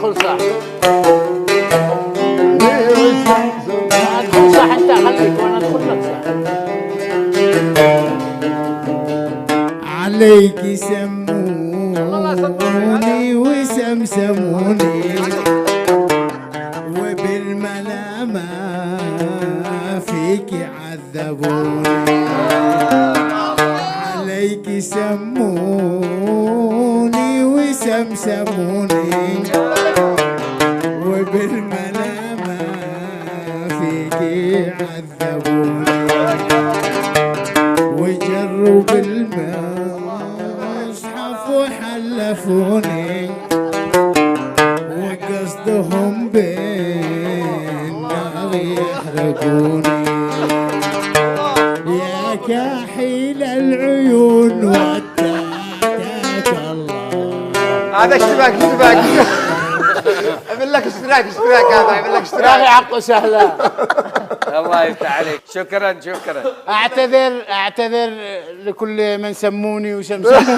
ادخل صح. ادخل صح انت، خليك وانا ادخل لك صح. عليك سموني وسمسموني وبالملامة فيك عذبوني. عليك سموني وسمسموني وبالملامة فيك عذبوني. وجروا بالمصحف وحلفوني وقصدهم بالنار يحرقوني. يا كاحل العيون ودعتك الله. هذا اشتباك اعمل لك اشتراك هذا اعمل لك يا اخي اشتراك. عقو سهله. الله يفتح عليك. شكرا. اعتذر لكل من سموني وسمسموني.